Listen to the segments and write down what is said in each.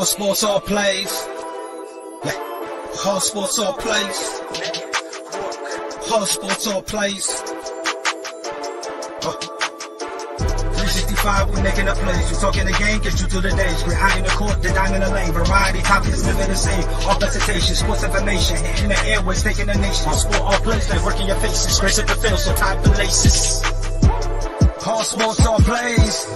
sports all plays. Yeah. Hard sports all plays. Hard sports all plays. 365, we making a plays. We talking the game, get you through the days. We're high in the court, the dime in the lane. Variety topics, living the same. All presentation, sports information. Hitting the airways, taking the nation. Sport all plays, like working your faces. Grace at the field, so tie the laces. Hard sports all plays.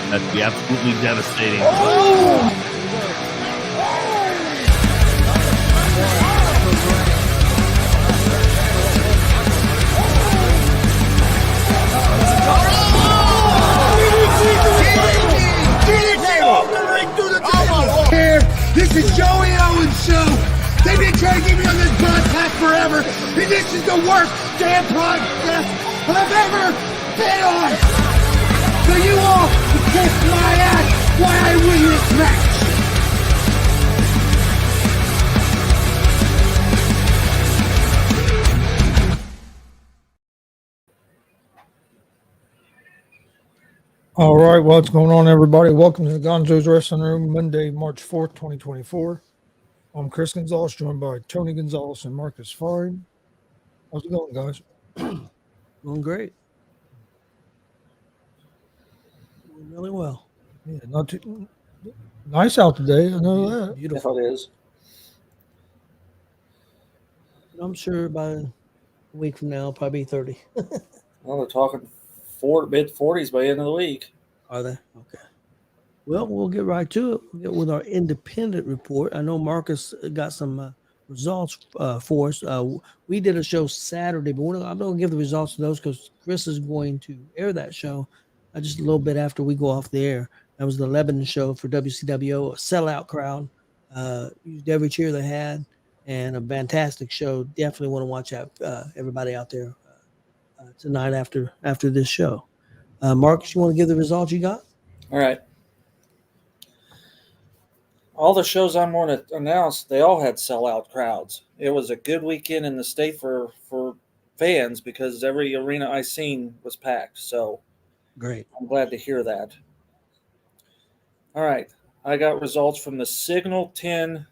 That'd be absolutely devastating. This is Joey Owens' show. They've been trying to get me on this podcast forever, and this is the worst damn podcast I've ever been on. So you all can kiss my ass while I win this match. All right, what's going on, everybody? Welcome to the Gonzo'S Wrestling Room, Monday, March 4th, 2024. I'm Chris Gonzo'S, joined by Tony Gonzo'S and Marcus Fine. How's it going, guys? Going great. Doing really well. Yeah, not too nice out today. I know that. Beautiful. It is. I'm sure by a week from now, probably 30. Well, they're talking mid-40s by the end of the week. Are they? Okay. Well, we'll get right to it. We'll get with our independent report. I know Marcus got some results for us. We did a show Saturday, but I'm going to give the results to those because Chris is going to air that show just a little bit after we go off the air. That was the Lebanon show for WCWO, a sellout crowd. Used every cheer they had, and a fantastic show. Definitely want to watch out, everybody out there tonight after this show. Marcus, you want to give the results you got? All right. All the shows I'm going to announce, they all had sellout crowds. It was a good weekend in the state for fans because every arena I seen was packed. So Great. I'm glad to hear that. All right. I got results from the Signal 10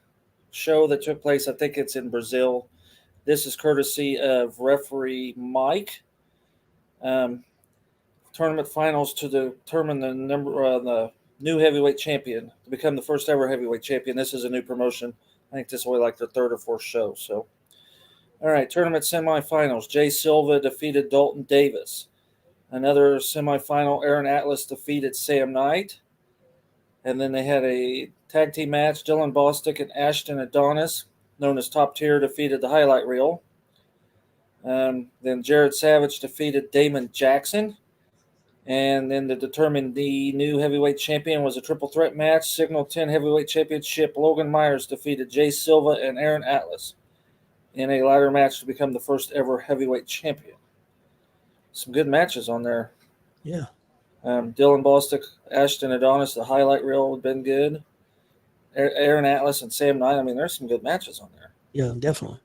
show that took place. I think it's in Brazil. This is courtesy of referee Mike. Tournament finals to determine the the new heavyweight champion to become the first ever heavyweight champion. This is a new promotion. I think this is only like the third or fourth show. So, all right, tournament semifinals. Jay Silva defeated Dalton Davis. Another semifinal, Aaron Atlas defeated Sam Knight. And then they had a tag team match. Dylan Bostic and Ashton Adonis, known as Top Tier, defeated the Highlight Reel. Then Jared Savage defeated Damon Jackson. And then to determine the new heavyweight champion was a triple threat match. Signal 10 heavyweight championship. Logan Myers defeated Jay Silva and Aaron Atlas in a ladder match to become the first ever heavyweight champion. Some good matches on there. Yeah. Dylan Bostic, Ashton Adonis, the highlight reel would have been good. Aaron Atlas and Sam Knight. I mean, there's some good matches on there. Yeah, definitely.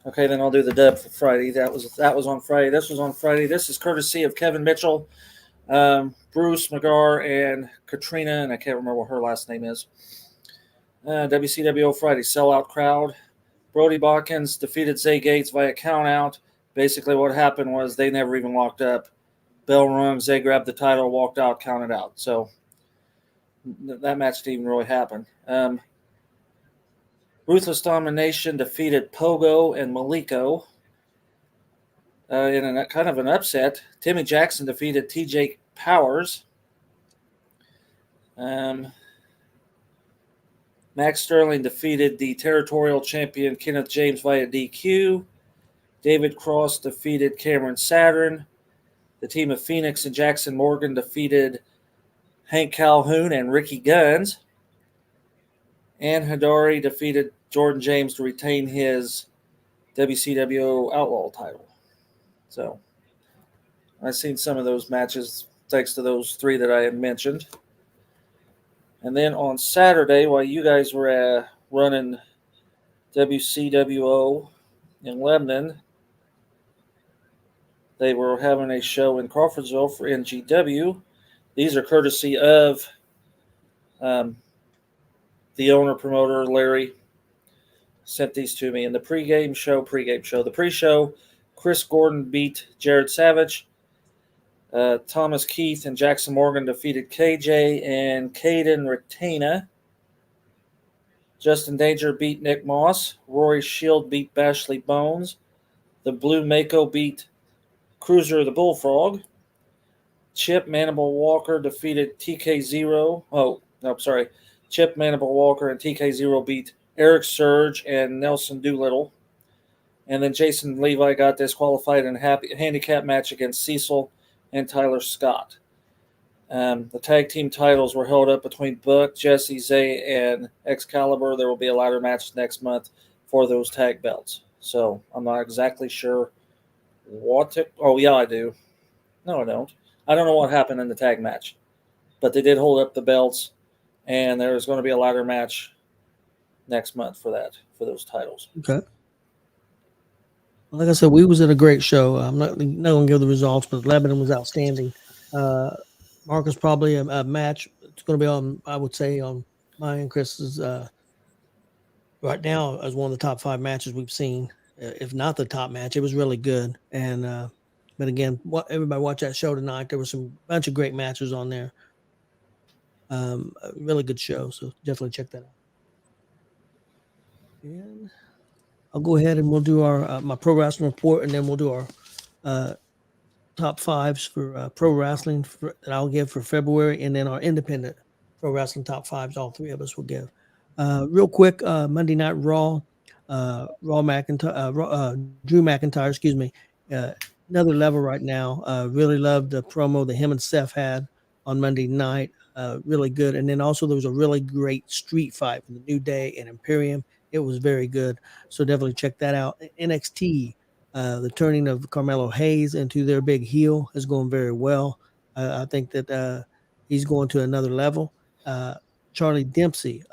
Okay, then I'll do the dub for Friday. That was on Friday. This was on Friday. This is courtesy of Kevin Mitchell, Bruce McGar, and Katrina, and I can't remember what her last name is. WCWO Friday, sellout crowd. Brody Botkins defeated Zay Gates via countout. Basically what happened was they never even locked up. Bell rung, Zay grabbed the title, walked out, counted out. So that match didn't even really happen. Ruthless Domination defeated Pogo and Maliko in a kind of an upset. Timmy Jackson defeated TJ Powers. Max Sterling defeated the territorial champion Kenneth James via DQ. David Cross defeated Cameron Saturn. The team of Phoenix and Jackson Morgan defeated Hank Calhoun and Ricky Guns. And Hidari defeated Jordan James to retain his WCWO Outlaw title. So I've seen some of those matches thanks to those three that I had mentioned. And then on Saturday, while you guys were running WCWO in Lebanon, they were having a show in Crawfordsville for NGW. These are courtesy of the owner promoter, Larry, sent these to me. In the pregame show, the pre-show, Chris Gordon beat Jared Savage. Thomas Keith and Jackson Morgan defeated KJ and Caden Retaina. Justin Danger beat Nick Moss. Rory Shield beat Bashley Bones. The Blue Mako beat Cruiser the Bullfrog. Chip Manable Walker defeated TK0. Oh, no, sorry. Chip Manable Walker and TK0 beat Eric Surge and Nelson Doolittle. And then Jason Levi got disqualified in a handicap match against Cecil and Tyler Scott. The tag team titles were held up between Buck, Jesse, Zay, and Excalibur. There will be a ladder match next month for those tag belts. So I'm not exactly sure what to. Oh, yeah, I do. No, I don't. I don't know what happened in the tag match, but they did hold up the belts, and there is going to be a ladder match next month for those titles. Okay. Like I said, we was at a great show. I'm not going to give the results, but Lebanon was outstanding. Marcus probably a match. It's going to be on, I would say, on my and Chris's right now as one of the top 5 matches we've seen, if not the top match. It was really good. And but again, everybody watch that show tonight. There was some bunch of great matches on there. A really good show, so definitely check that out. And I'll go ahead and we'll do our my pro wrestling report, and then we'll do our top 5s for pro wrestling that I'll give for February, and then our independent pro wrestling top 5s. All 3 of us will give. Real quick, Monday Night Raw, Drew McIntyre, excuse me, another level right now. Really loved the promo that him and Seth had on Monday night. Really good. And then also there was a really great street fight with the New Day and Imperium. It was very good. So definitely check that out. NXT, the turning of Carmelo Hayes into their big heel is going very well. I think that he's going to another level. Charlie Dempsey,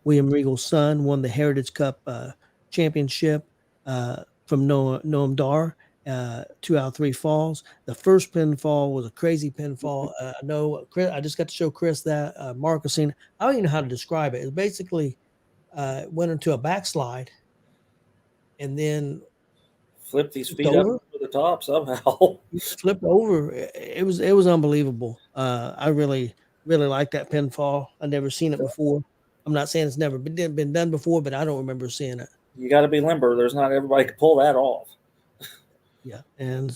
William Regal's son, won the Heritage Cup championship from Noam Dar. 2 out of 3 falls. The first pinfall was a crazy pinfall. I know Chris, I just got to show Chris that Marcus seen. I don't even know how to describe it. It basically went into a backslide and then Flip these feet up to the top somehow. Flipped over. It was unbelievable. I really liked that pinfall. I've never seen it before. I'm not saying it's never been done before, but I don't remember seeing it. You got to be limber. There's not everybody can pull that off. Yeah, and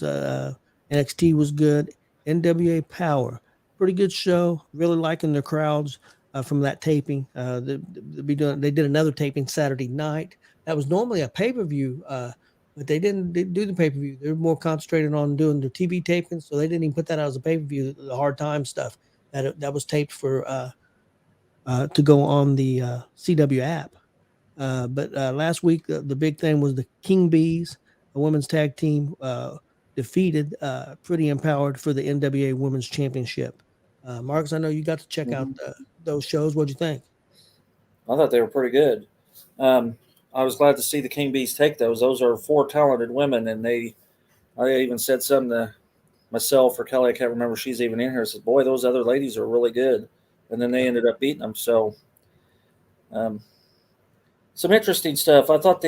NXT was good. NWA Power, pretty good show. Really liking their crowds from that taping. They did another taping Saturday night. That was normally a pay-per-view, but they didn't do the pay-per-view. They're more concentrated on doing the TV taping, so they didn't even put that out as a pay-per-view. The Hard Time stuff that was taped for to go on the CW app. But last week the big thing was the King Bees, a women's tag team, defeated Pretty Empowered for the NWA Women's Championship. Marcus, I know you got to check out those shows. What'd you think? I thought they were pretty good. I was glad to see the King Bees take those. Those are 4 talented women, and I even said something to myself or Kelly. I can't remember. She's even in here. I said, "Boy, those other ladies are really good." And then they ended up beating them. So, some interesting stuff. I thought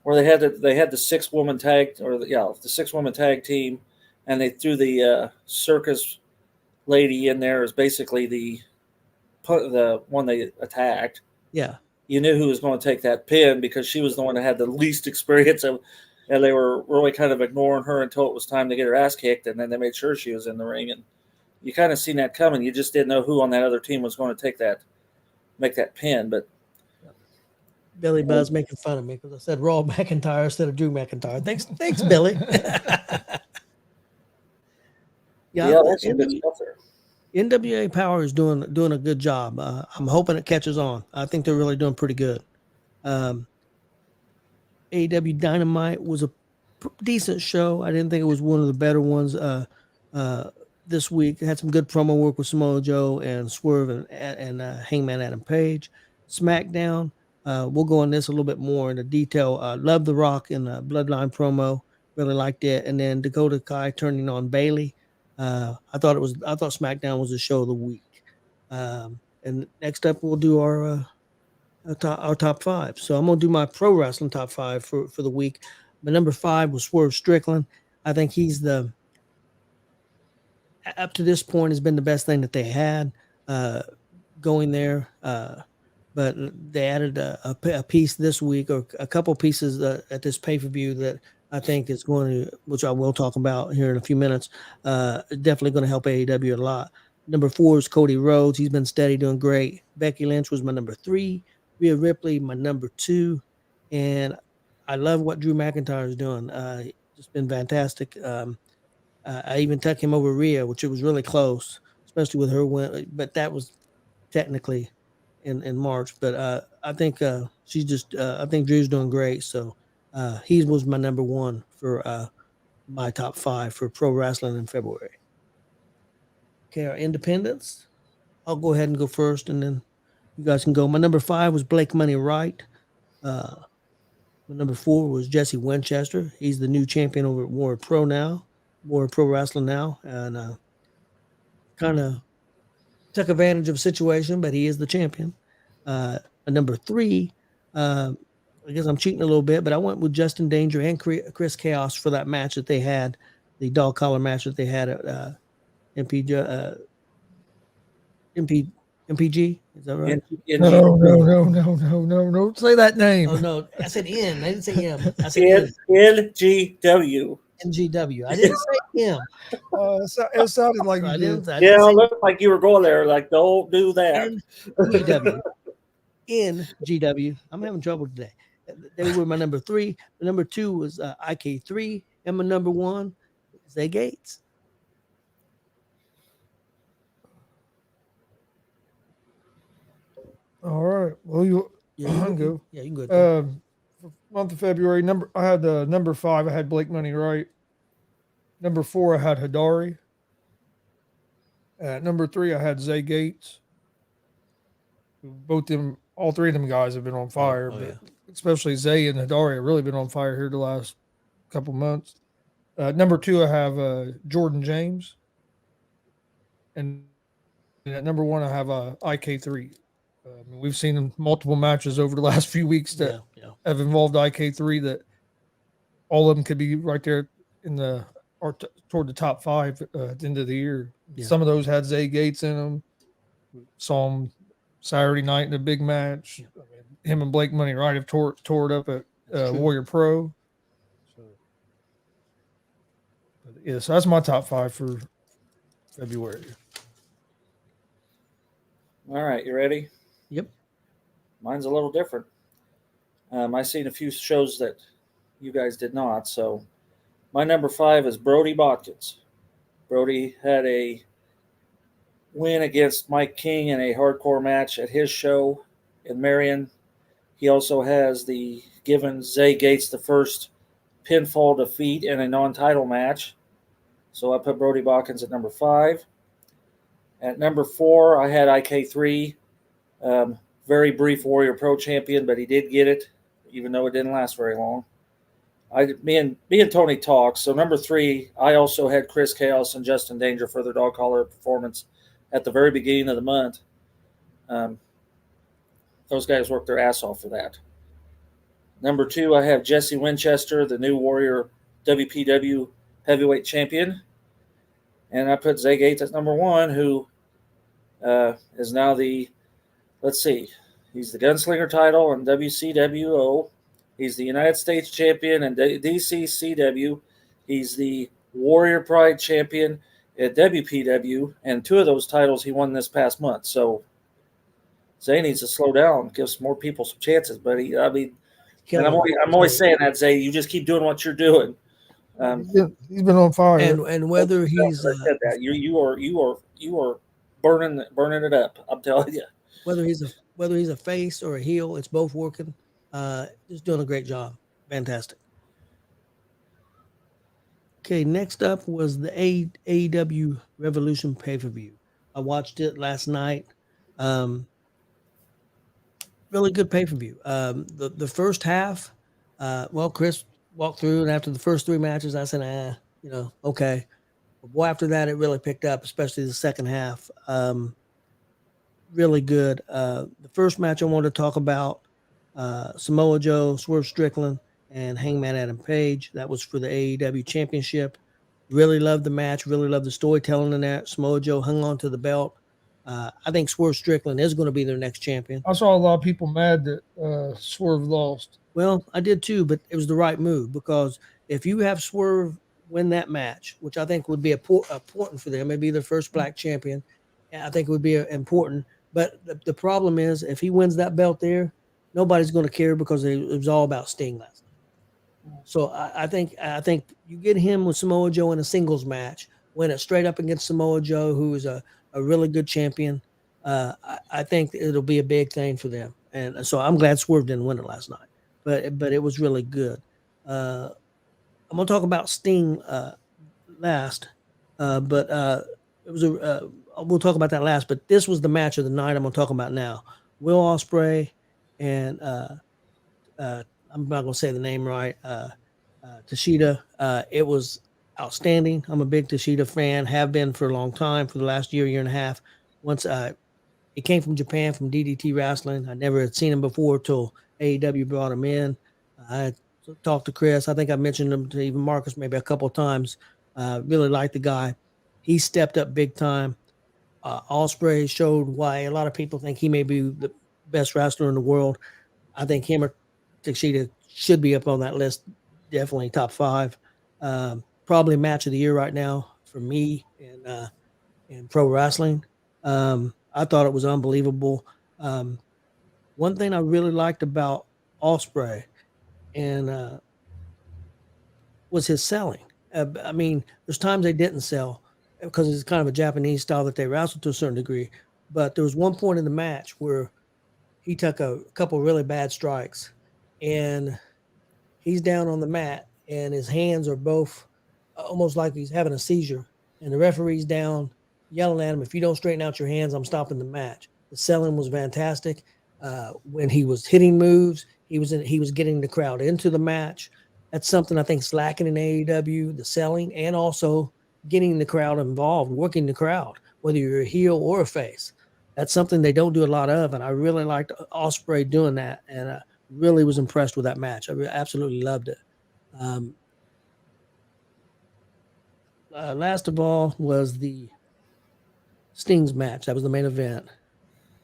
where they had the 6-woman tag the 6-woman tag team, and they threw the circus lady in there as basically the one they attacked. Yeah, you knew who was going to take that pin because she was the one that had the least experience of, and they were really kind of ignoring her until it was time to get her ass kicked, and then they made sure she was in the ring, and you kind of seen that coming. You just didn't know who on that other team was going to make that pin, but. Billy Buzz making fun of me because I said Raw McIntyre instead of Drew McIntyre. Thanks, Billy. Yeah, that's some good stuff there. NWA Power is doing a good job. I'm hoping it catches on. I think they're really doing pretty good. AEW Dynamite was a decent show. I didn't think it was one of the better ones. this week. Had some good promo work with Samoa Joe and Swerve and Hangman Adam Page. SmackDown. We'll go on this a little bit more into detail. Love the Rock in the Bloodline promo. Really liked it. And then Dakota Kai turning on Bailey. I thought SmackDown was the show of the week. And next up, we'll do our top five. So I'm gonna do my pro wrestling top five for the week. My number 5 was Swerve Strickland. I think he's up to this point has been the best thing that they had going there. But they added a piece this week, or a couple pieces at this pay-per-view that I think is going to, which I will talk about here in a few minutes, definitely going to help AEW a lot. Number 4 is Cody Rhodes. He's been steady, doing great. Becky Lynch was my number 3. Rhea Ripley, my number 2. And I love what Drew McIntyre is doing. It's been fantastic. I even took him over Rhea, which it was really close, especially with her win. But that was technically in March. But I think I think Drew's doing great. So he was my number 1 for my top 5 for pro wrestling in February. Okay, our independents. I'll go ahead and go first, and then you guys can go. My number 5 was Blake Money Wright. My number 4 was Jesse Winchester. He's the new champion over at Warrior Pro Wrestling now, and kind of took advantage of a situation, but he is the champion. Number 3, I guess I'm cheating a little bit, but I went with Justin Danger and Chris Chaos for that match that they had, the dog collar match that they had at MPG. Is that right? No. Don't say that name. Oh no, I said N. I didn't say M. I said NGW. NGW. I didn't say M. It sounded like you did. I Yeah, didn't it say looked like you were going there. Like, don't do that. NGW. NGW. I'm having trouble today. They were my number 3. The number 2 was IK3, and my number 1 Zay Gates. All right. Well, you can go. Yeah, you can go. For month of February, I had number 5. I had Blake Money Wright. Number 4, I had Hidari. At number 3, I had Zay Gates. All 3 of them guys have been on fire, but especially Zay and Hidari have really been on fire here the last couple months. Number 2, I have Jordan James. And at number 1, I have IK3. We've seen multiple matches over the last few weeks that have involved IK3 that all of them could be right there in toward the top 5 at the end of the year. Yeah. Some of those had Zay Gates in them. We saw him Saturday night in a big match. Yeah. I mean, him and Blake Money Wright have tore it up at Warrior Pro. So that's my top 5 for February. All right, you ready? Yep. Mine's a little different. I've seen a few shows that you guys did not. So my number 5 is Brody Botkins. Brody had a win against Mike King in a hardcore match at his show in Marion. He also has given Zay Gates the first pinfall defeat in a non-title match. So I put Brody Botkins at number 5. At number 4, I had IK3. Very brief Warrior Pro champion, but he did get it, even though it didn't last very long. Me and Tony talked. So number 3, I also had Chris Chaos and Justin Danger for their dog collar performance at the very beginning of the month. Those guys worked their ass off for that. Number 2, I have Jesse Winchester, the new Warrior WPW heavyweight champion. And I put Zay Gates at number 1, who is now let's see, he's the Gunslinger title in WCWO. He's the United States champion in DCCW. He's the Warrior Pride champion at WPW. And 2 of those titles he won this past month. So Zay needs to slow down, give some more people some chances, buddy. I mean, and I'm always saying that, Zay. You just keep doing what you're doing. He's been on fire, and whether he's said that you are burning it up. I'm telling you. Whether he's a face or a heel, it's both working. Just doing a great job. Fantastic. Okay, next up was the AEW Revolution pay-per-view. I watched it last night. Really good pay-per-view. The first half, Chris walked through, and after the first three matches, I said, okay. But boy, after that, it really picked up, especially the second half. Really good. The first match I wanted to talk about, Samoa Joe, Swerve Strickland, and Hangman Adam Page. That was for the AEW Championship. Really loved the match. Really loved the storytelling in that. Samoa Joe hung on to the belt. I think Swerve Strickland is going to be their next champion. I saw a lot of people mad that Swerve lost. Well, I did too, but it was the right move because if you have Swerve win that match, which I think would be important for them, maybe their first black champion, I think it would be important. But the problem is, if he wins that belt there, nobody's going to care because it was all about Sting last night. So I think you get him with Samoa Joe in a singles match, win it straight up against Samoa Joe, who is a really good champion. I think it'll be a big thing for them, and so I'm glad Swerve didn't win it last night. But it was really good. I'm gonna talk about Sting last, but it was we'll talk about that last. But this was the match of the night. I'm gonna talk about now. Will Ospreay and I'm not gonna say the name right. Tashida. It was outstanding. I'm a big Tashida fan. Have been for a long time, for the last year and a half. Once it came from Japan, from DDT Wrestling. I never had seen him before till AEW brought him in. I talked to Chris. I think I mentioned him to even Marcus maybe a couple of times. Really liked the guy. He stepped up big time. Ospreay showed why a lot of people think he may be the best wrestler in the world. I think him or Takeshita should be up on that list. Definitely top 5. Probably match of the year right now for me in pro wrestling. I thought it was unbelievable. One thing I really liked about Ospreay and was his selling. I mean, there's times they didn't sell because it's kind of a Japanese style that they wrestled to a certain degree. But there was one point in the match where he took a couple really bad strikes, and he's down on the mat, and his hands are both almost like he's having a seizure. And the referee's down yelling at him, if you don't straighten out your hands, I'm stopping the match. The selling was fantastic. When he was hitting moves, he was getting the crowd into the match. That's something I think is lacking in AEW, the selling, and also getting the crowd involved, working the crowd, whether you're a heel or a face. That's something they don't do a lot of, and I really liked Ospreay doing that, and I really was impressed with that match. I absolutely loved it. Last of all was the Sting's match. That was the main event.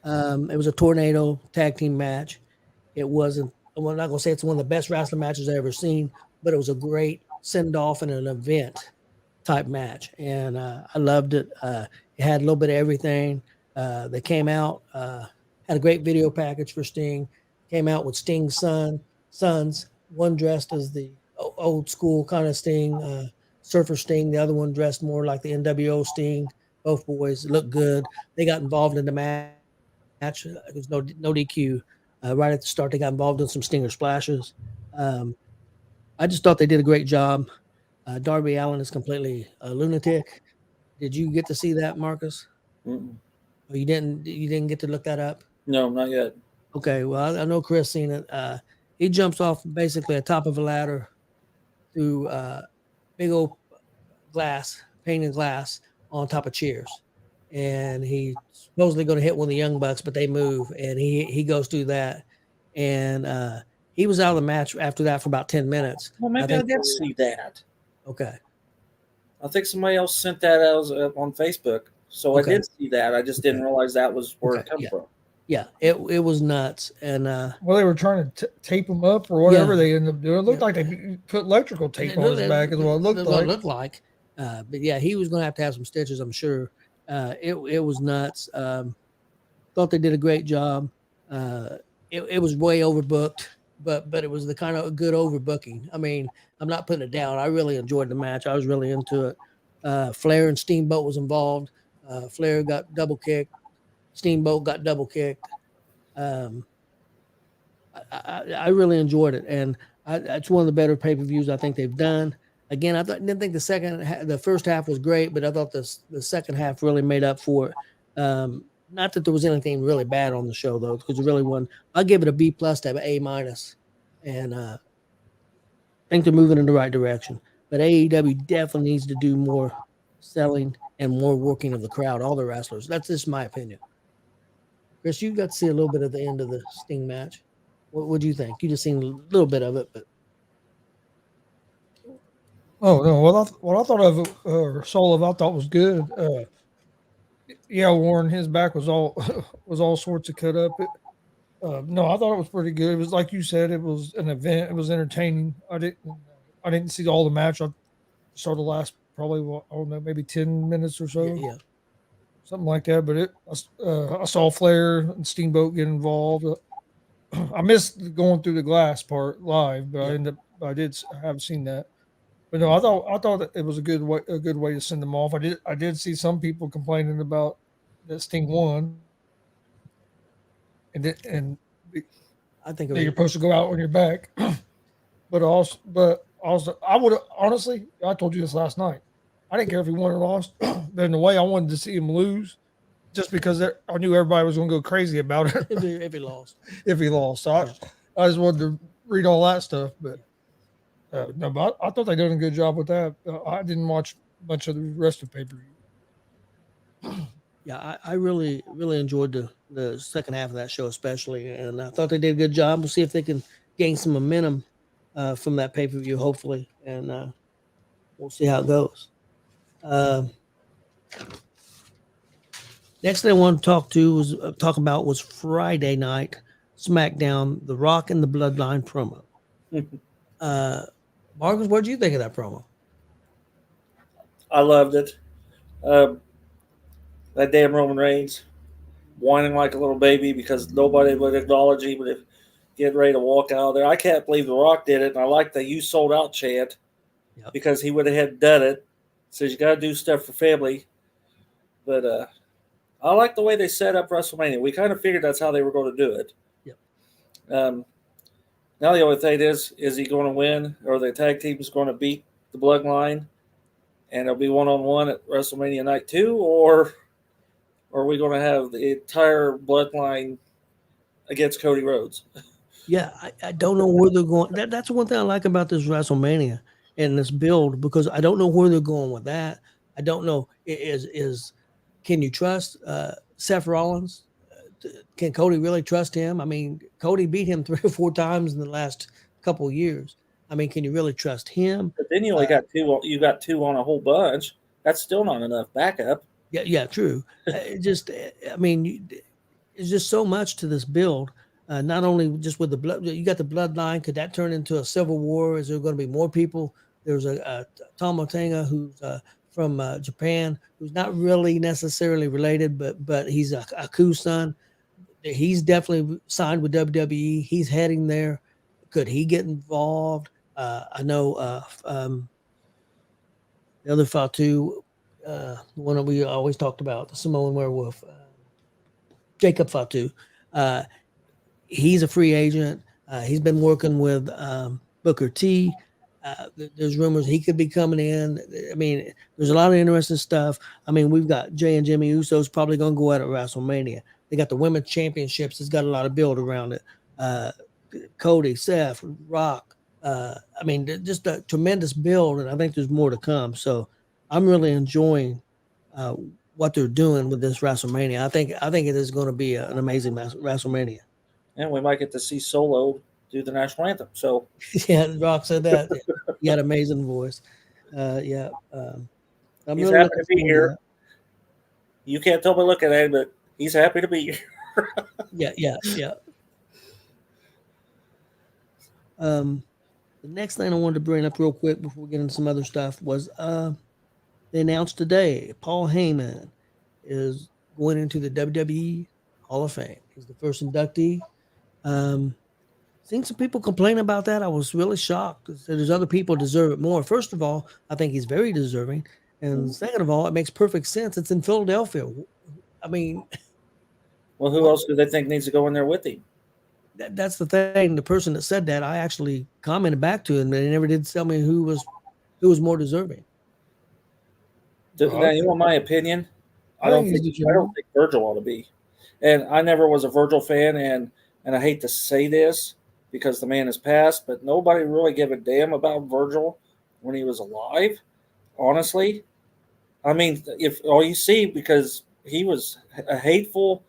It was a tornado tag team match. It wasn't, I'm not going to say it's one of the best wrestling matches I've ever seen, but it was a great send off and an event type match. And I loved it. It had a little bit of everything. They came out, had a great video package for Sting, came out with Sting's sons, one dressed as the old school kind of Sting, Surfer Sting, the other one dressed more like the NWO Sting. Both boys looked good. They got involved in the match. There was no DQ. Right at the start, they got involved in some Stinger splashes. I just thought they did a great job. Darby Allin is completely a lunatic. Did you get to see that, Marcus? Mm-mm. Oh, you didn't get to look that up? No, not yet. Okay, well, I know Chris seen it. He jumps off basically the top of a ladder through big old painted glass on top of chairs. And he's supposedly going to hit one of the Young Bucks, but they move, and he goes through that. And he was out of the match after that for about 10 minutes. Well, maybe I did see that. Okay. I think somebody else sent that out on Facebook. So Okay. I did see that. I just didn't realize that was where it came from. Yeah, it was nuts. And well, they were trying to tape him up or whatever they ended up doing. It looked like they put electrical tape on his back, is what it looked like. But yeah, he was going to have some stitches, I'm sure. It was nuts. Thought they did a great job. It was way overbooked, but it was the kind of good overbooking. I mean, I'm not putting it down. I really enjoyed the match. I was really into it. Flair and Steamboat was involved. Flair got double kicked. Steamboat got double kicked. I really enjoyed it, and it's one of the better pay-per-views I think they've done. Again, didn't think the first half was great, but I thought the second half really made up for it. Not that there was anything really bad on the show though, because it really wasn't. I'll give it a B plus to A minus, and I think they're moving in the right direction. But AEW definitely needs to do more selling and more working of the crowd, all the wrestlers. That's just my opinion. Chris, you got to see a little bit of the end of the Sting match. What do you think? You just seen a little bit of it, but Oh no, what I thought of or saw of I thought was good. Yeah, Warren, his back was all was all sorts of cut up. No, I thought it was pretty good. It was like you said, it was an event. It was entertaining. I didn't see all the match. I saw the last probably I don't know, maybe 10 minutes or so, yeah. something like that. But I saw Flair and Steamboat get involved. I missed going through the glass part live, but Yeah. I have seen that. But no, I thought that it was a good way to send them off. I did see some people complaining about that Sting won, and I think it that you're was supposed to go out on your back. But also, I would have honestly. I told you this last night. I didn't care if he won or lost. But in a way, I wanted to see him lose, just because I knew everybody was going to go crazy about it if he lost. if he lost. So I just wanted to read all that stuff. But no, but I thought they did a good job with that. I didn't watch much of the rest of the pay per view. Yeah, I really enjoyed the second half of that show, especially, and I thought they did a good job. We'll see if they can gain some momentum from that pay per view, hopefully, and we'll see how it goes. Next thing I want to talk about was Friday night SmackDown, The Rock and the Bloodline promo. Marcus, what did you think of that promo? I loved it. That damn Roman Reigns whining like a little baby because nobody would acknowledge him if getting ready to walk out of there. I can't believe The Rock did it, and I like the "You sold out" chant because he would have had done it. Says you got to do stuff for family, but I like the way they set up WrestleMania. We kind of figured that's how they were going to do it. Yep. Now the only thing is he going to win, or the tag team is going to beat the Bloodline, and it'll be 1-on-1 at WrestleMania Night 2, or are we going to have the entire Bloodline against Cody Rhodes? Yeah, I don't know where they're going. That's one thing I like about this WrestleMania and this build, because I don't know where they're going with that. I don't know. Can you trust Seth Rollins? Can Cody really trust him? I mean, Cody beat him 3 or 4 times in the last couple of years. I mean, can you really trust him? But then you only got 2. You got 2 on a whole bunch. That's still not enough backup. Yeah, true. I mean, it's just so much to this build. Not only just with the blood, you got the bloodline. Could that turn into a civil war? Is there going to be more people? There's a Tom Otanga who's from Japan, who's not really necessarily related, but he's a Aku's son. He's definitely signed with WWE. He's heading there. Could he get involved? I know the other Fatu, the one that we always talked about, the Samoan Werewolf, Jacob Fatu. He's a free agent. He's been working with Booker T. There's rumors he could be coming in. I mean, there's a lot of interesting stuff. I mean, we've got Jay and Jimmy Uso's probably going to go out at WrestleMania. They got the women's championships. It's got a lot of build around it. Cody, Seth, Rock. I mean, just a tremendous build, and I think there's more to come. So I'm really enjoying what they're doing with this WrestleMania. I think it is going to be an amazing WrestleMania. And we might get to see Solo do the national anthem. So yeah, Rock said that. He had an amazing voice. I'm he's really happy to be looking here. You can't tell by looking at him, but he's happy to be here. Yeah. The next thing I wanted to bring up real quick before we get into some other stuff was they announced today Paul Heyman is going into the WWE Hall of Fame. He's the first inductee. Seen some people complain about that. I was really shocked. There's other people deserve it more. First of all, I think he's very deserving. And second of all, it makes perfect sense. It's in Philadelphia. I mean, well, who else do they think needs to go in there with him? That's the thing. The person that said that, I actually commented back to him, and they never did tell me who was who was more deserving. Now, you want my opinion? I think he's I don't think Virgil ought to be. And I never was a Virgil fan, and I hate to say this because the man has passed, but nobody really gave a damn about Virgil when he was alive, honestly. I mean, if all you see, because he was a hateful,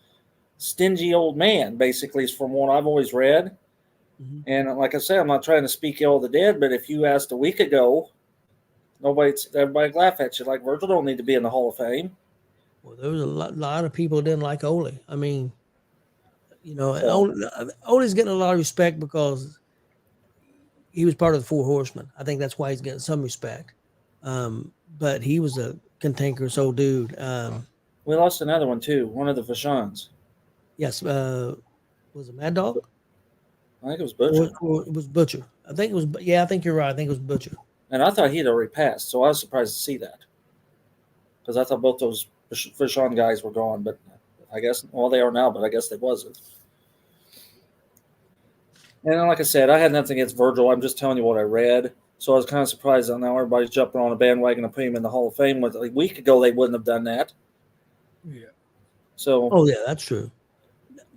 stingy old man, basically, is from what I've always read. Mhm. And like I said, I'm not trying to speak ill of the dead, but if you asked a week ago, everybody laugh at you like Virgil don't need to be in the Hall of Fame. Well, there was a lot of people who didn't like Ole. I mean, So- Ole's getting a lot of respect because he was part of the Four Horsemen. I think that's why he's getting some respect. But he was a cantankerous old dude. We lost another one too, one of the Vashons. Yes, was it Mad Dog? I think it was Butcher. Or it was Butcher. I think it was. Yeah, I think you're right. I think it was Butcher. And I thought he'd already passed, so I was surprised to see that. Because I thought both those Vashon guys were gone, but I guess, well, they are now, but I guess they wasn't. And like I said, I had nothing against Virgil. I'm just telling you what I read. So I was kind of surprised that now everybody's jumping on a bandwagon and putting him in the Hall of Fame. With a week ago, they wouldn't have done that. Yeah. So, Oh yeah, that's true.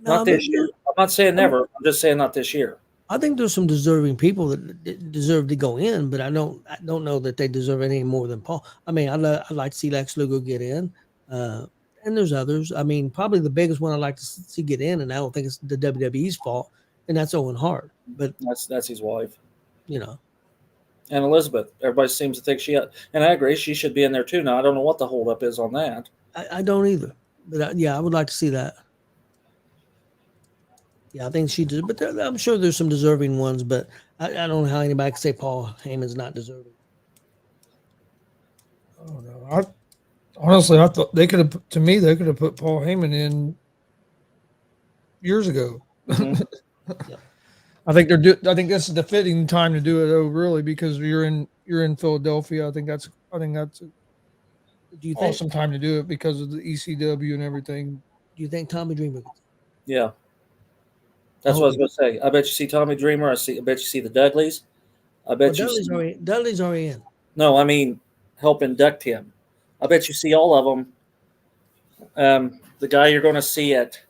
not this year. I'm not saying never. I'm just saying not this year. I think there's some deserving people that deserve to go in, but I don't know that they deserve any more than Paul. I mean, I'd like to see Lex Luger get in, and there's others. I mean, probably the biggest one I'd like to see get in, and I don't think it's the WWE's fault, and that's Owen Hart. But That's his wife. And Elizabeth. Everybody seems to think and I agree, she should be in there too. Now, I don't know what the holdup is on that. I don't either. But I would like to see that. Yeah, I think she did, but I'm sure there's some deserving ones, but I don't know how anybody can say Paul Heyman's not deserving. Oh no! Honestly, I thought they could have. To me, they could have put Paul Heyman in years ago. Mm-hmm. Yeah. I think I think this is the fitting time to do it, though. Really, because you're in Philadelphia. I think that's Do you think? awesome time to do it because of the ECW and everything. Do you think Tommy Dreamer? Yeah. That's what I was going to say. I bet you see Tommy Dreamer. I bet you see the Dudleys. I bet you see, Dudley's already in. No, I mean help induct him. I bet you see all of them. The guy you're going to see at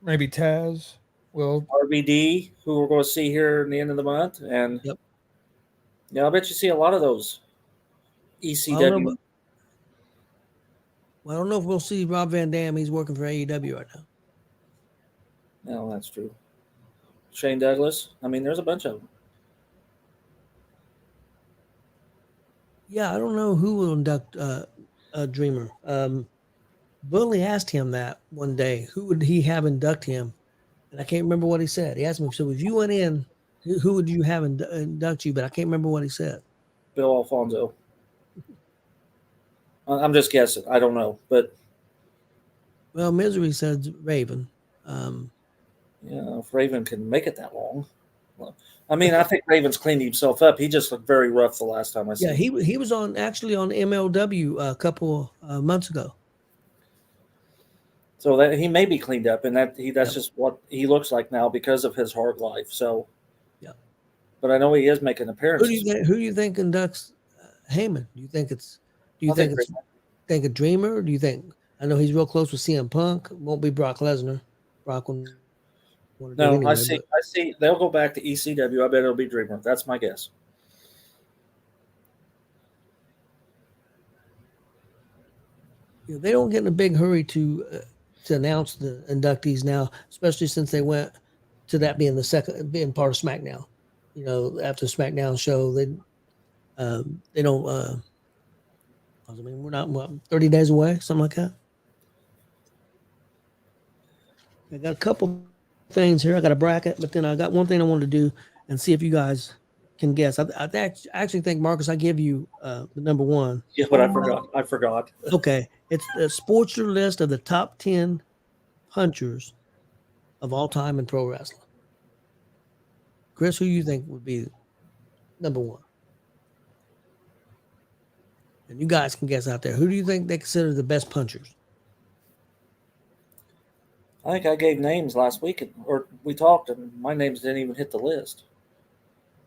Maybe Taz. Well, RVD, who we're going to see here in the end of the month, and Yep. Yeah, I bet you see a lot of those ECW. I don't know if we'll see Rob Van Dam. He's working for AEW right now. No, that's true. Shane Douglas. I mean, there's a bunch of them. Yeah, I don't know who will induct Dreamer. Bully asked him that one day. Who would he have induct him? And I can't remember what he said. He asked me, so if you went in, who would you have induct you? But I can't remember what he said. Bill Alfonso. I'm just guessing. I don't know, but Well, Misery said Raven. if Raven can make it that long. I mean, I think Raven's cleaned himself up. He just looked very rough the last time I saw him. Yeah, he was actually on MLW a couple months ago. So that he may be cleaned up, and that's just what he looks like now because of his hard life. So, yeah. But I know he is making appearances. Who do you think inducts Heyman? Do you think it's a Dreamer? Or do you think? I know he's real close with CM Punk. Won't be Brock Lesnar. Brock will. No, anyway, I see. They'll go back to ECW. I bet it'll be Dreamer. That's my guess. They don't get in a big hurry to announce the inductees now, especially since they went to that being being part of SmackDown. After the SmackDown show, they don't. I mean, we're not 30 days away, something like that. I got a couple things here. I got a bracket, but then I got one thing I wanted to do and see if you guys can guess. I actually think, Marcus, I give you the number one. Yeah, but I forgot. Okay. It's the Sportster list of the top 10 punchers of all time in pro wrestling. Chris, who you think would be number one? And you guys can guess out there. Who do you think they consider the best punchers? I think I gave names last week, or we talked, and my names didn't even hit the list.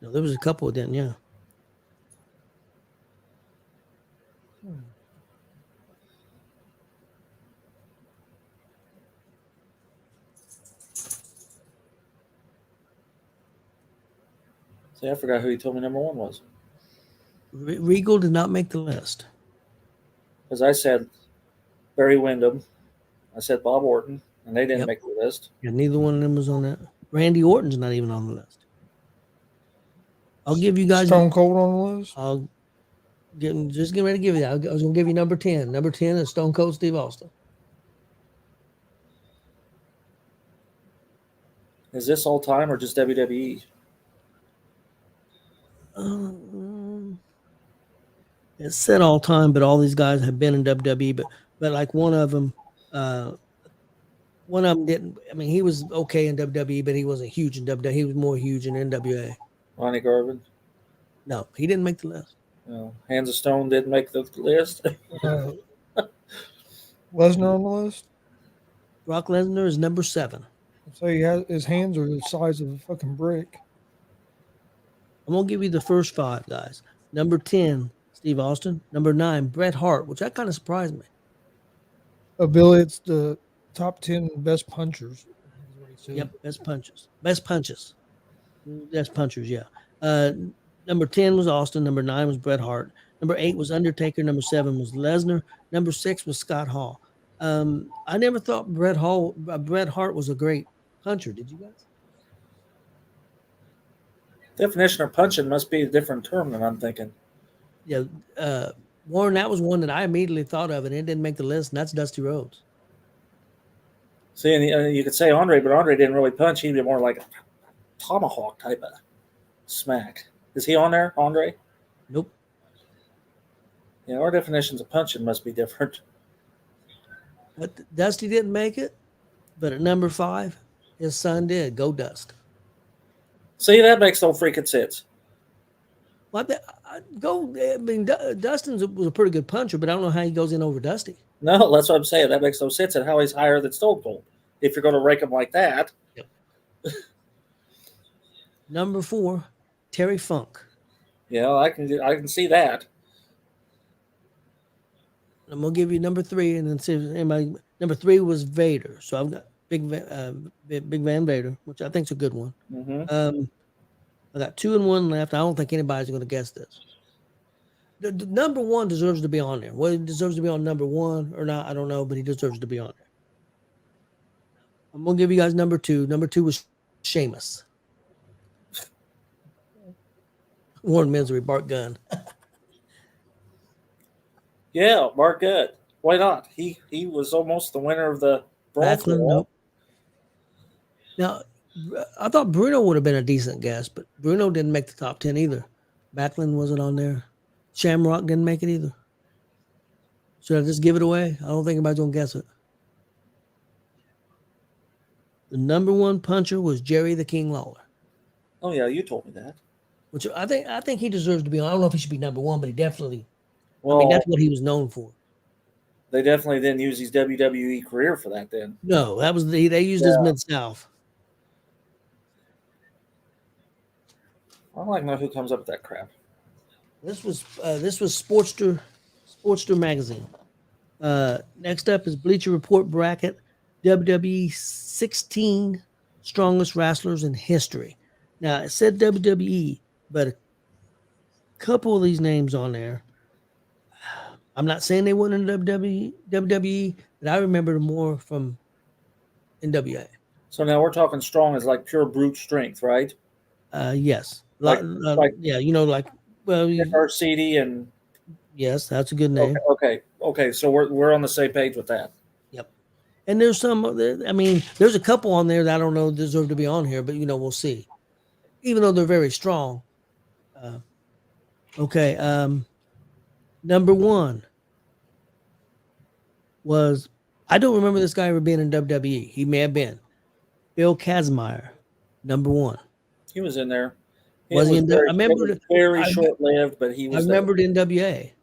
No, there was a couple of them, yeah. See, I forgot who he told me number 1 was. Regal did not make the list. Because I said Barry Windham, I said Bob Orton, and they didn't Yep. make the list. Yeah, neither one of them was on that. Randy Orton's not even on the list. I'll give you guys. Stone Cold on the list. I'll just get ready to give you that. I was going to give you number 10. Number 10 is Stone Cold Steve Austin. Is this all time or just WWE? It said all time, but all these guys have been in WWE. But like one of them didn't. I mean, he was okay in WWE, but he wasn't huge in WWE. He was more huge in NWA. Ronnie Garvin? No, he didn't make the list. No. Hands of Stone didn't make the list. Lesnar on the list. Brock Lesnar is number 7. So his hands are the size of a fucking brick. I'm gonna give you the first 5 guys. Number 10, Steve Austin. Number 9, Bret Hart, which that kind of surprised me. Billy, it's the top 10 best punchers. is what he said. Yep, best punches. Best punchers, yeah. Number 10 was Austin. Number 9 was Bret Hart. Number 8 was Undertaker. Number 7 was Lesnar. Number 6 was Scott Hall. I never thought Bret Hart was a great puncher. Did you guys? Definition of punching must be a different term than I'm thinking. Yeah, Warren, that was one that I immediately thought of, and it didn't make the list, and that's Dusty Rhodes. See, and you could say Andre, but Andre didn't really punch. He did more like a tomahawk type of smack. Is he on there, Andre? Nope. Yeah, our definitions of punching must be different. But Dusty didn't make it, but at number 5, his son did. Go Dust. See, that makes no freaking sense. Well, Dustin was a pretty good puncher, but I don't know how he goes in over Dusty. No, that's what I'm saying. That makes no sense. And how he's higher than Stone Cold if you're going to rank him like that. Yep. Number 4, Terry Funk. Yeah, I can see that. I'm gonna give you number 3, and then see if anybody. Number 3 was Vader, so I've got Big Van Vader, which I think is a good one. Mm-hmm. I got 2 and 1 left. I don't think anybody's going to guess this. The number 1 deserves to be on there. Whether he deserves to be on number 1 or not, I don't know, but he deserves to be on there. I'm going to give you guys number 2. Number 2 was Sheamus. Warren Misery, Bart Gunn. Yeah, Mark Good. Why not? He was almost the winner of the bronze Backlund, medal. nope. Now, I thought Bruno would have been a decent guess, but Bruno didn't make the top 10 either. Backlund wasn't on there. Shamrock didn't make it either. Should I just give it away? I don't think anybody's going to guess it. The number 1 puncher was Jerry the King Lawler. Oh yeah, you told me that. Which I think he deserves to be on. I don't know if he should be number 1, but he definitely. Well, I mean, that's what he was known for. they definitely didn't use his WWE career for that. Then No, that was they used his Mid-South. I don't like know who comes up with that crap. This was Sportster magazine. Next up is Bleacher Report bracket, WWE 16 strongest wrestlers in history. Now it said WWE, but a couple of these names on there. I'm not saying they weren't in WWE, but I remember them more from NWA. So now we're talking strong as like pure brute strength, right? Yes. Like yeah, well, First CD and yes, that's a good name. Okay. So we're on the same page with that. Yep. And there's some. I mean, there's a couple on there that I don't know deserve to be on here, but we'll see. Even though they're very strong. Okay. Number 1 was, I don't remember this guy ever being in WWE. He may have been Bill Kazmaier. Number 1. He was in there. Was he in there? I remember it was very short-lived, but he was. I remembered NWA.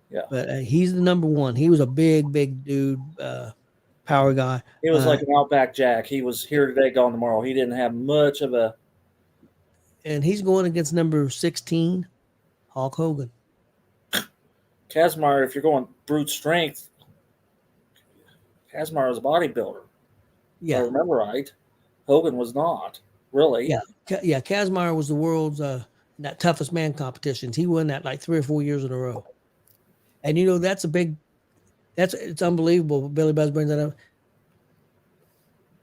Yeah. But he's the number 1. He was a big dude, power guy. He was like an Outback Jack. He was here today, gone tomorrow. He didn't have much of a. And he's going against number 16, Hulk Hogan. Kazmaier, if you're going brute strength, Kazmaier was a bodybuilder. Yeah. If I remember right. Hogan was not, really. Yeah. Kazmaier was the world's in that toughest man competitions. He won that like 3 or 4 years in a row. And you know, it's unbelievable. Billy Buzz brings that up.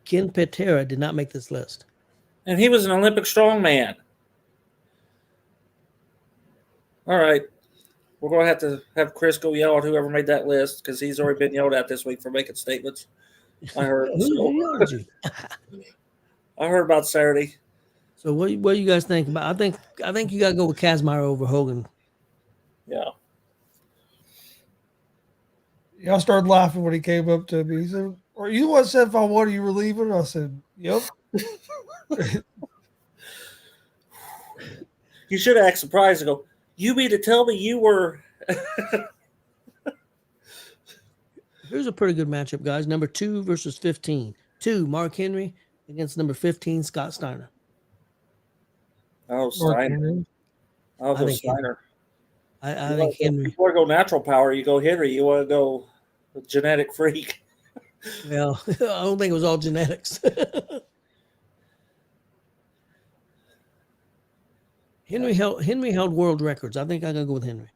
Ken Patera did not make this list. And he was an Olympic strongman. All right. We're going to have Chris go yell at whoever made that list because he's already been yelled at this week for making statements. I heard. Who yelled at you? I heard about Saturday. So what do you guys think about? I think you got to go with Kazmaier over Hogan. Yeah. Yeah, I started laughing when he came up to me. He said, "Or you what said if I wanted you were leaving?" I said, "Yep." You should have asked surprised and go, "You mean to tell me you were?" Here's a pretty good matchup, guys. Number 2 versus 15. 2, Mark Henry against number 15, Scott Steiner. Oh, Steiner. I'll go Steiner. I think Henry. If you want to go natural power, you go Henry. You want to go genetic freak. Well, I don't think it was all genetics. Henry held world records. I think I gotta go with Henry.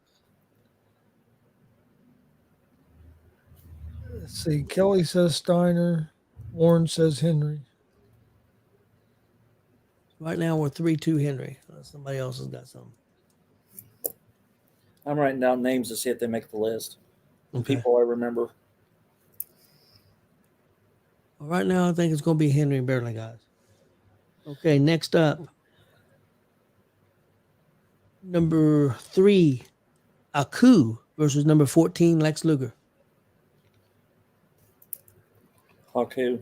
Let's see. Kelly says Steiner. Warren says Henry. Right now we're 3-2 Henry. Somebody else has got something. I'm writing down names to see if they make the list. Okay. People I remember. Well, right now I think it's going to be Henry and Beverly, guys. Okay, next up. Number 3, Aku versus number 14, Lex Luger. Okay.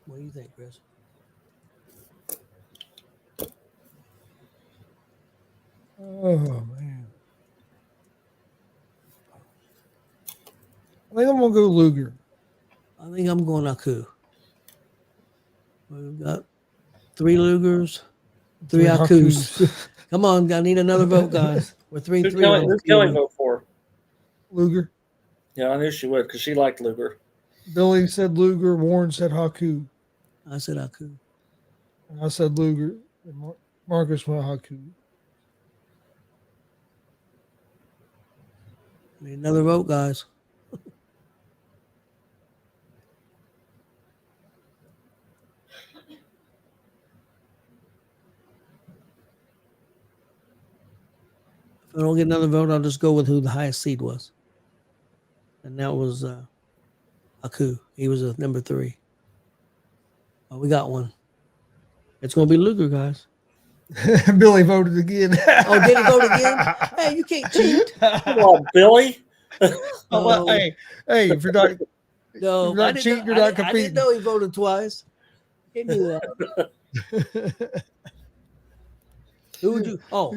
What do you think, Chris? Oh man, I think I'm gonna go Luger. I think I'm going Aku. We've got 3 Lugers, 3 Akus. Come on, I need another vote, guys. We're 3-3. Who's Kelly vote for? Luger. Yeah, I knew she would because she liked Luger. Billy said Luger. Warren said Haku. I said Aku. And I said Luger. And Marcus went Haku. Need another vote, guys. If I don't get another vote, I'll just go with who the highest seed was. And that was Aku. He was a number 3. Oh, we got one. It's going to be Luger, guys. Billy voted again. Oh, did he vote again? Hey, you can't cheat. Come on, Billy. Oh, well, hey, if you're not, No, you're not cheating, you're not I competing. didn't know he voted twice. Can't do that. Who would you? Oh,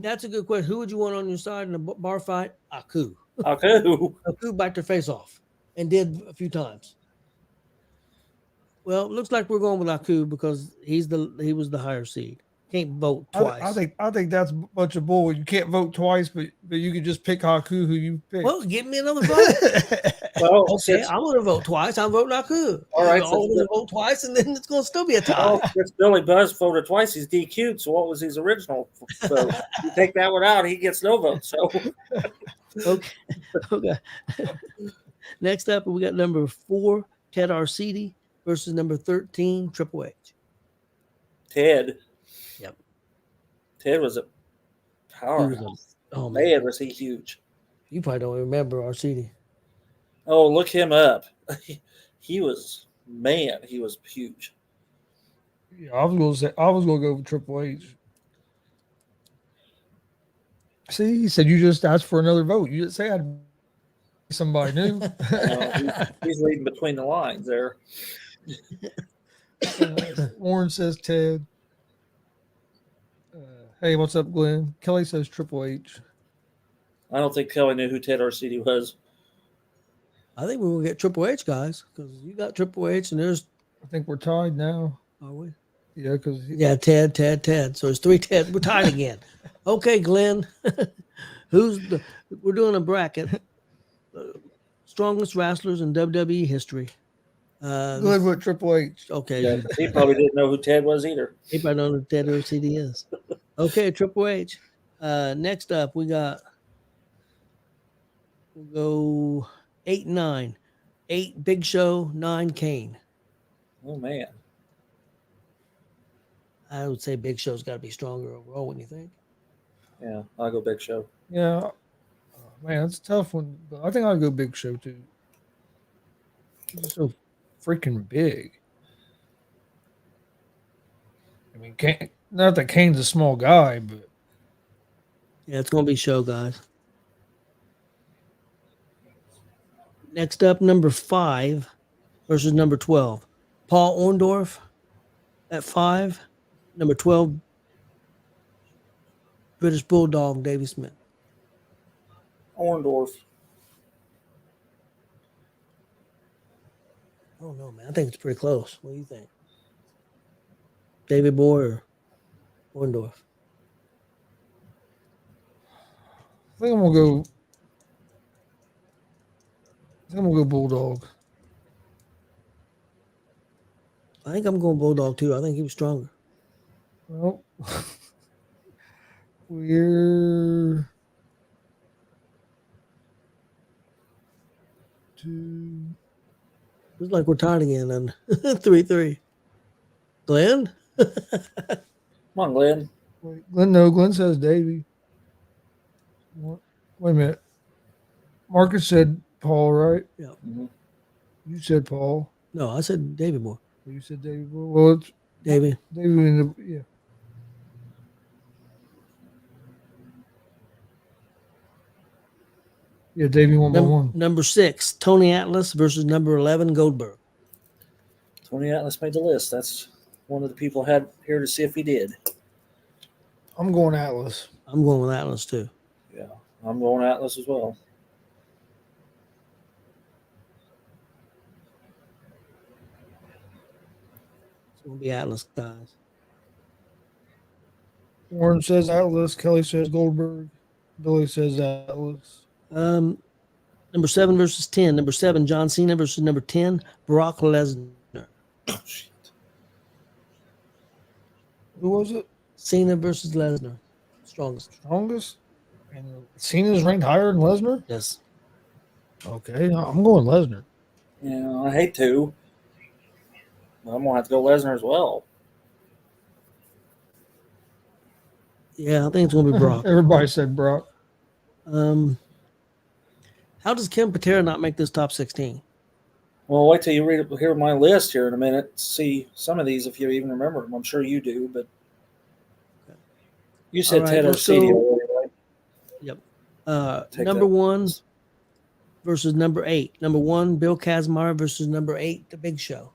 that's a good question. Who would you want on your side in a bar fight? Aku. Aku. Aku backed their face off and did a few times. Well, it looks like we're going with Aku because he was the higher seed. Can't vote twice. I think that's a bunch of bull. You can't vote twice, but you can just pick Haku who you pick. Well, give me another vote. Well, okay, I'm going to vote twice. I'm voting Aku. All right, I'm going to vote twice, and then it's going to still be a tie. Well, since Billy Buzz voted twice, he's DQ'd. So what was his original? So you take that one out, he gets no vote. So okay. Next up, we got number 4, Ted Arcidi versus number 13, Triple H. Ted. Yep. Ted was a powerhouse. Oh man, was he huge. You probably don't remember Arcidi. Oh, look him up. He was huge. Yeah, I was gonna go with Triple H. See, he said you just asked for another vote. You didn't say I'd be somebody new. He's reading between the lines there. Warren says Ted. Hey, what's up, Glenn? Kelly says Triple H. I don't think Kelly knew who Ted Arcidi was. I think we will get Triple H, guys, because you got Triple H, and there's. I think we're tied now. Are we? Yeah, because Ted. So it's 3 Ted. We're tied again. Okay, Glenn. We're doing a bracket. Strongest wrestlers in WWE history. Good with Triple H. Okay. Yeah, he probably didn't know who Ted was either. He probably don't know who Ted or CD is. Okay, Triple H. Next up, we'll go 8 and 9. 8 Big Show, 9 Kane. Oh man. I would say Big Show's got to be stronger overall. What do you think? Yeah, I'll go Big Show. Yeah. Man, it's a tough one. But I think I'll go Big Show too. He's just so freaking big. I mean, not that Kane's a small guy, but Yeah, it's going to be Show, guys. Next up, number 5 versus number 12. Paul Orndorff at 5. Number 12, British Bulldog, Davey Smith. Orndorff. I don't know, man. I think it's pretty close. What do you think? David Boy or Orndorff? I think I'm gonna go Bulldog. I think I'm going Bulldog too. I think he was stronger. Well, we're two. Looks like we're tied again then. 3-3. Glenn? Come on, Glenn. Wait, Glenn says Davey. What? Wait a minute. Marcus said Paul, right? Yeah. Mhm. You said Paul. No, I said David Boy. You said Davey. Well, it's Davey. Davey in the, yeah. Yeah, Davey 1-1. Number 6, Tony Atlas versus number 11, Goldberg. Tony Atlas made the list. That's one of the people I had here to see if he did. I'm going Atlas. I'm going with Atlas too. Yeah, I'm going Atlas as well. It's going to be Atlas, guys. Warren says Atlas. Kelly says Goldberg. Billy says Atlas. Number 7 versus 10. Number 7, John Cena versus number 10, Brock Lesnar. Oh, shit. Who was it? Cena versus Lesnar. Strongest. Strongest? And Cena's ranked higher than Lesnar? Yes. Okay, I'm going Lesnar. Yeah, I hate to. But I'm going to have to go Lesnar as well. Yeah, I think it's going to be Brock. Everybody said Brock. How does Ken Patera not make this top 16? Well, wait till you hear my list here in a minute. See some of these if you even remember them. I'm sure you do, but you said All right, Ted let's Arcidio go- already, right? Yep. Take Number that. 1 versus number 8. Number 1, Bill Kazmaier versus number 8, The Big Show.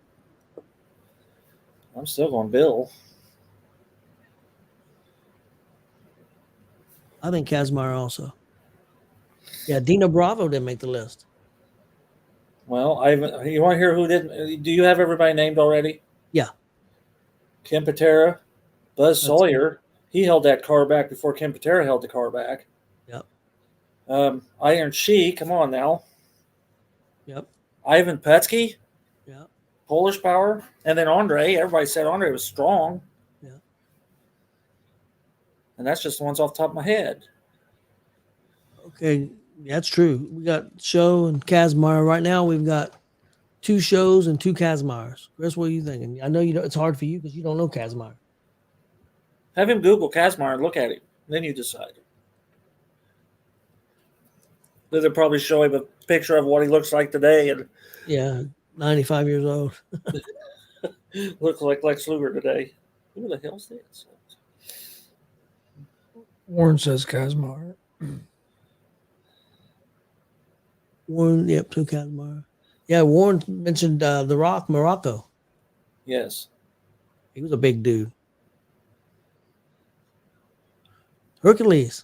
I'm still going Bill. I think Kazmaier also. Yeah, Dino Bravo didn't make the list. Well, you want to hear who didn't? Do you have everybody named already? Yeah. Ken Patera, Buzz That's Sawyer. He held that car back before Ken Patera held the car back. Yep. Iron Sheik, come on now. Yep. Ivan Petsky, Yeah. Polish Power, and then Andre. Everybody said Andre was strong. Yeah. And that's just the ones off the top of my head. Okay, that's true. We got Show and Kazmaier. Right now, we've got 2 Shows and 2 Kazmaiers. Chris, what are you thinking? I know you. It's hard for you because you don't know Kazmaier. Have him Google Kazmaier and look at him. Then you decide. They'll probably show him a picture of what he looks like today and Yeah, 95 years old. looks like Lex Luger today. Who the hell's this? Warren says Kazmaier. Warren, yep, 2 Kazmaier. Yeah, Warren mentioned The Rock, Morocco. Yes. He was a big dude. Hercules.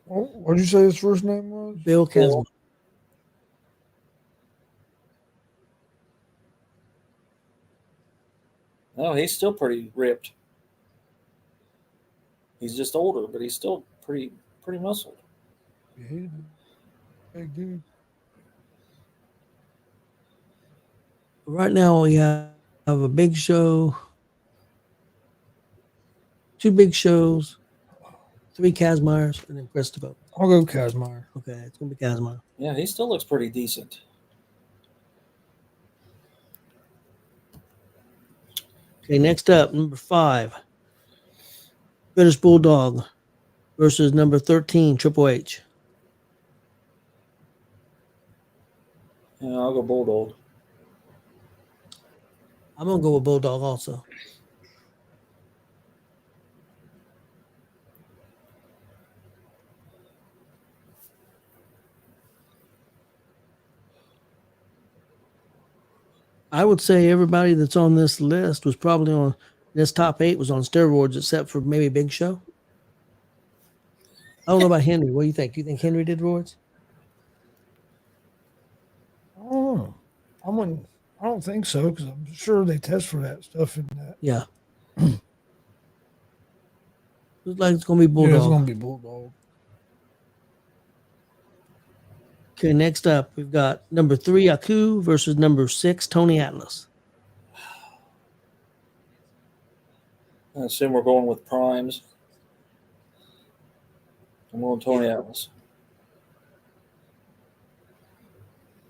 Oh, what did you say his first name was? Bill Kazmaier. No, he's still pretty ripped. He's just older, but he's still pretty muscled. You hated him. Big dude. Right now we have a big show, 2 big shows, 3 Kazmairs, and then Christopher. I'll go Kazmaier. Okay, it's gonna be Kazmaier. Yeah, he still looks pretty decent. Okay, next up, number 5, British Bulldog versus number 13, Triple H. Yeah, I'll go Bulldog. I'm gonna go with Bulldog also. I would say everybody that's on this list was probably on this top 8 was on steroids, except for maybe Big Show. I don't know about Henry. What do you think? Do you think Henry did roids? I don't know. I don't think so because I'm sure they test for that stuff in that. Yeah. Looks like it's gonna be Yeah, Bulldog. it's gonna be Bulldog. Okay, next up we've got number 3 Aku versus number 6 Tony Atlas. I assume we're going with primes. I'm going Tony Atlas.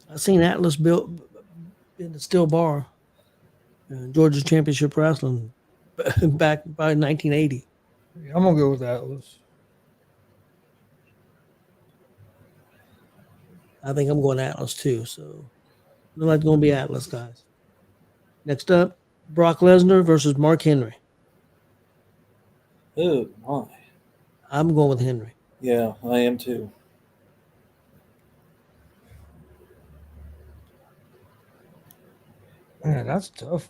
I've seen Atlas built in the steel bar in Georgia Championship Wrestling back by 1980. Yeah, I'm gonna go with Atlas. I think I'm going Atlas too. So looks like it's gonna be Atlas, guys. Next up, Brock Lesnar versus Mark Henry. Oh my. I'm going with Henry. Yeah, I am too. Man, that's a tough.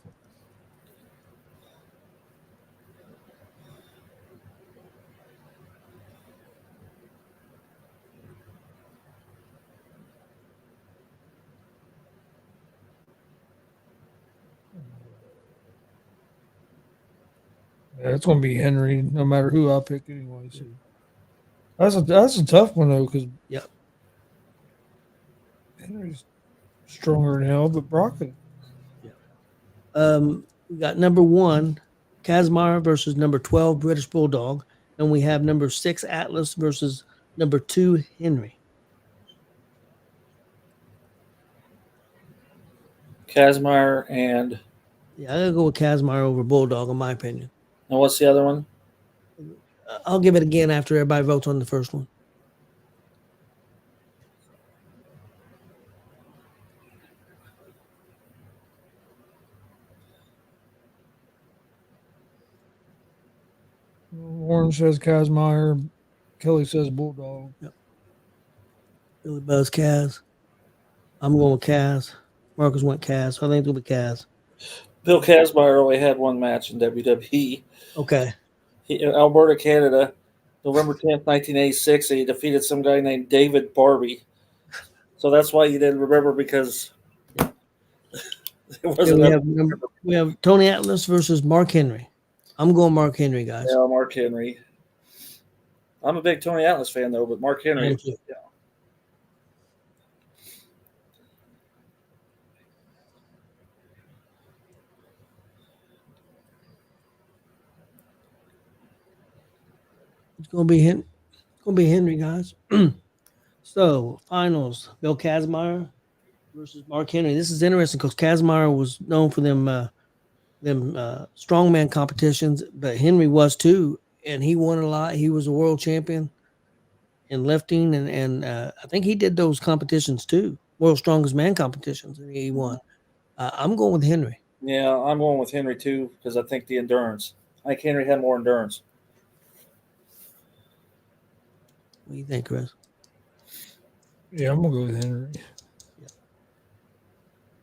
Yeah, it's gonna be Henry, no matter who I pick anyway. So that's a tough one though, because Yep. Henry's stronger than hell, but Brock. We got number 1 Kazmaier versus number 12 British Bulldog, and we have number 6 Atlas versus number 2 Henry. Kazmaier and Yeah, I gotta go with Kazmaier over Bulldog, in my opinion. what's the other one? I'll give it again after everybody votes on the first one. Warren says Kazmaier. Kelly says Bulldog. Billy Buzz Kaz. I'm going with Kaz. Marcus went Kaz. I think it'll be Kaz. Bill Kazmaier only had one match in WWE. Okay. Alberta, Canada, November 10th, 1986, and he defeated some guy named David Barbie. So that's why you didn't remember, because it wasn't We have Tony Atlas versus Mark Henry. I'm going Mark Henry, guys. Yeah, Mark Henry. I'm a big Tony Atlas fan, though, but Mark Henry. Thank you. Yeah. It's gonna be Henry, guys. So finals: Bill Kazmaier versus Mark Henry. This is interesting because Kazmaier was known for them strongman competitions, but Henry was too, and he won a lot. He was a world champion in lifting, and I think he did those competitions too, world strongest man competitions, and he won. I'm going with Henry. Yeah, I'm going with Henry, too, because I think the endurance. I think Henry had more endurance. What do you think, Chris? Yeah, I'm gonna go with Henry.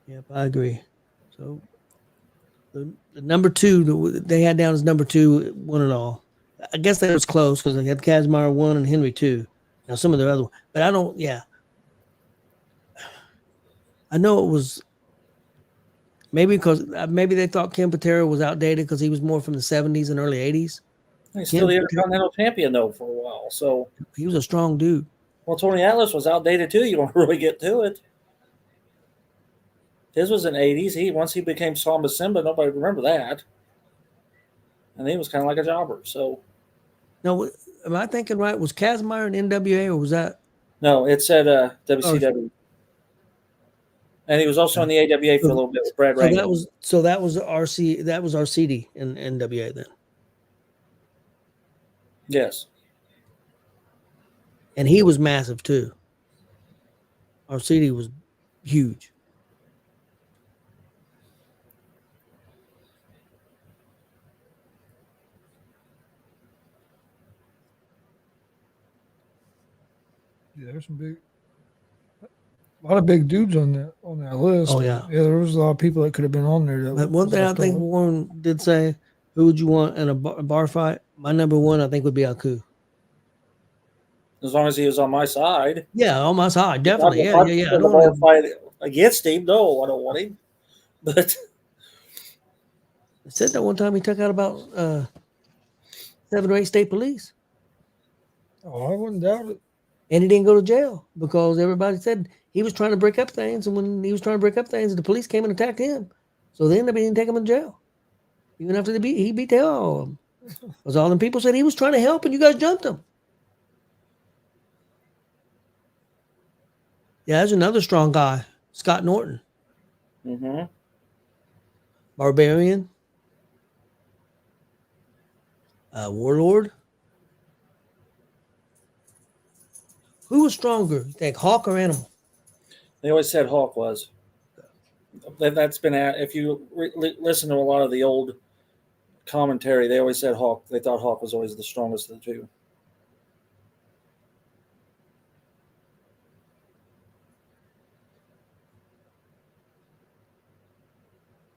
Yep, I agree. So the number 2 they had down as number 2 won it all. I guess that was close because they had Kazmaier 1 and Henry 2. Now some of the other, but I don't. Yeah, I know it was maybe because maybe they thought Ken Patera was outdated because he was more from the 70s and early 80s. He's still the Intercontinental Champion, though, for a while. So He was a strong dude. Well, Tony Atlas was outdated too. You want to really get to it. His was in the 80s. Once he became Samba Simba, nobody remember that. And he was kind of like a jobber. So No, am I thinking right? Was Kazmaier in NWA or was that? no, it said WCW. And he was also in the AWA for a little bit with Brad Ranger. That was RC. That was RCD in NWA then. Yes. And he was massive too. RCD was huge. Yeah, there's a lot of big dudes on that list. Oh yeah, there was a lot of people that could have been on there. But one thing I think Warren did say, who would you want in a bar fight? My number one, I think, would be Aku. As long as he was on my side. Yeah, on my side, definitely. Yeah. I don't want to fight against him. No, I don't want him. But I said that one time he took out about 7 or 8 state police. Oh, I wouldn't doubt it. And he didn't go to jail because everybody said he was trying to break up things. And when he was trying to break up things, the police came and attacked him. So then they didn't take him to jail. Even after he beat the hell out of them. Because all them people said he was trying to help and you guys jumped him. Yeah, there's another strong guy, Scott Norton. Mm-hmm. Barbarian. Warlord. Who was stronger, you think, Hawk or Animal? They always said Hawk was. That's been if you listen to a lot of the old commentary, they always said Hawk. They thought Hawk was always the strongest of the two.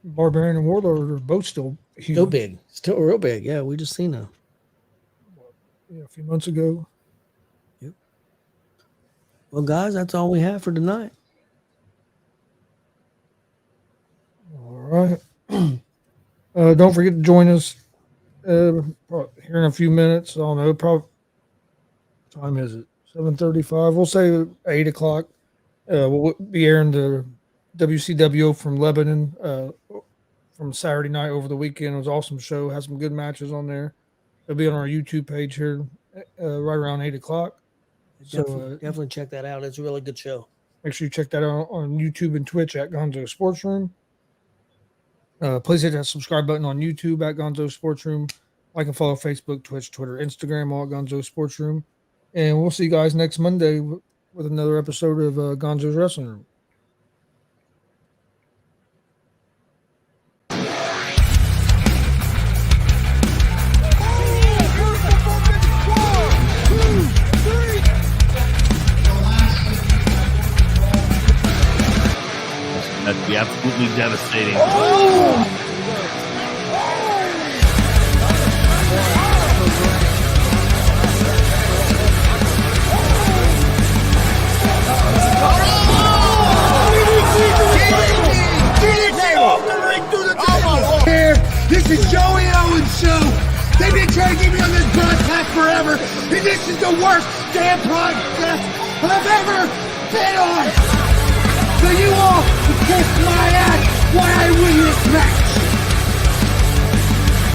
Barbarian and Warlord are both still huge. Still big. Still real big. Yeah, we just seen them. Yeah, a few months ago. Yep. Well, guys, that's all we have for tonight. All right. Don't forget to join us here in a few minutes. I don't know. Probably what time is it? 7:35. We'll say 8 o'clock. We'll be airing the WCW from Lebanon from Saturday night over the weekend. It was an awesome show. Had some good matches on there. It'll be on our YouTube page here right around 8 o'clock. Definitely check that out. It's a really good show. Make sure you check that out on YouTube and Twitch at Gonzo'S Sports Room. Please hit that subscribe button on YouTube at Gonzo'S Sports Room. Like and follow Facebook, Twitch, Twitter, Instagram, all at Gonzo'S Sports Room. And we'll see you guys next Monday with another episode of Gonzo'S Wrestling Room. That'd be absolutely devastating. This is G.W.R show. They've been trying to get me on this broadcast forever, and this is the worst damn broadcast I've ever been on. So you all can kiss my ass while I win this